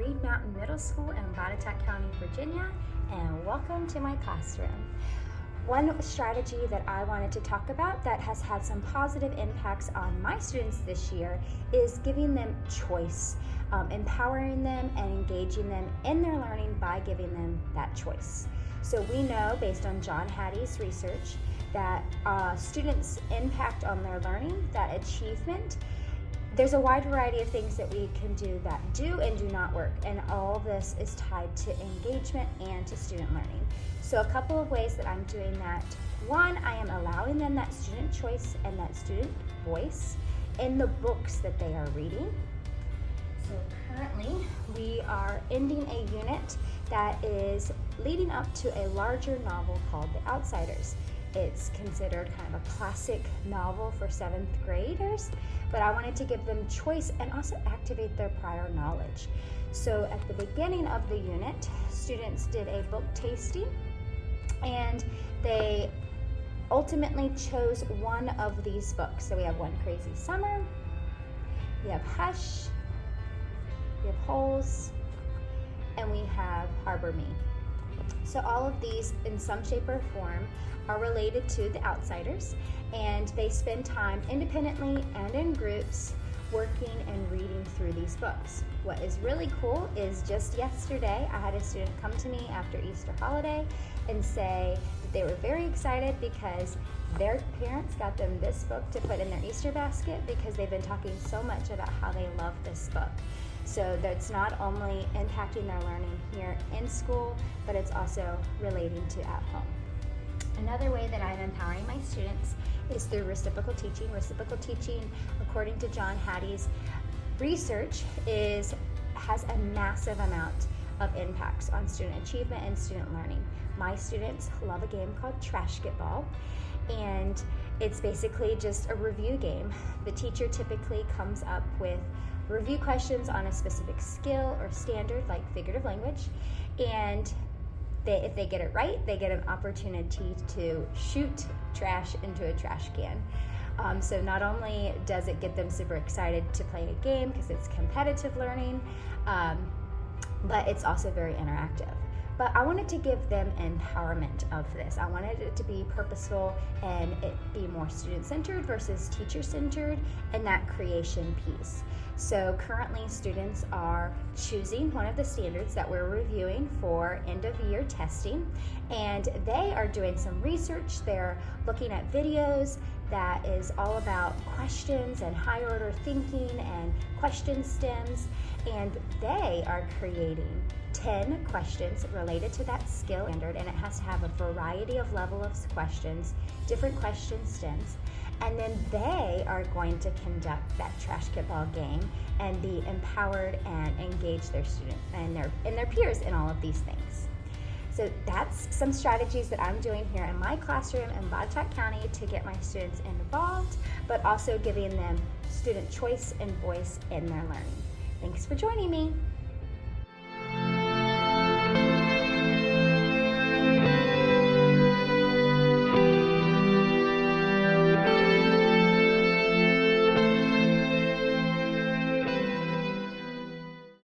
Green Mountain Middle School in Botetourt County, Virginia, and welcome to my classroom. One strategy that I wanted to talk about that has had some positive impacts on my students this year is giving them choice, empowering them and engaging them in their learning by giving them that choice. So we know, based on Hattie's research, that students' impact on their learning, that achievement, there's a wide variety of things that we can do that do and do not work, and all of this is tied to engagement and to student learning. So a couple of ways that I'm doing that. One, I am allowing them that student choice and that student voice in the books that they are reading. So currently, we are ending a unit that is leading up to a larger novel called The Outsiders. It's considered kind of a classic novel for 7th graders, but I wanted to give them choice and also activate their prior knowledge. So at the beginning of the unit, students did a book tasting, and they ultimately chose one of these books. So we have One Crazy Summer, we have Hush, we have Holes, and we have Harbor Me. So all of these, in some shape or form, are related to The Outsiders, and they spend time independently and in groups working and reading through these books. What is really cool is just yesterday, I had a student come to me after Easter holiday and say that they were very excited because their parents got them this book to put in their Easter basket because they've been talking so much about how they love this book. So that's not only impacting their learning here in school, but it's also relating to at home. Another way that I'm empowering my students is through reciprocal teaching. Reciprocal teaching, according to Hattie's research, has a massive amount of impacts on student achievement and student learning. My students love a game called trashketball, and it's basically just a review game. The teacher typically comes up with review questions on a specific skill or standard, like figurative language, and if they get it right, they get an opportunity to shoot trash into a trash can. So not only does it get them super excited to play a game because it's competitive learning, but it's also very interactive. But I wanted to give them empowerment of this. I wanted it to be purposeful and it be more student-centered versus teacher-centered, and that creation piece. So currently students are choosing one of the standards that we're reviewing for end-of-year testing, and they are doing some research. They're looking at videos that is all about questions and high-order thinking and question stems, and they are creating 10 questions related to that skill standard, and it has to have a variety of level of questions, different question stems, and then they are going to conduct that trashketball game and be empowered and engage their student and their peers in all of these things. So that's some strategies that I'm doing here in my classroom in Botetourt County to get my students involved, but also giving them student choice and voice in their learning. Thanks for joining me.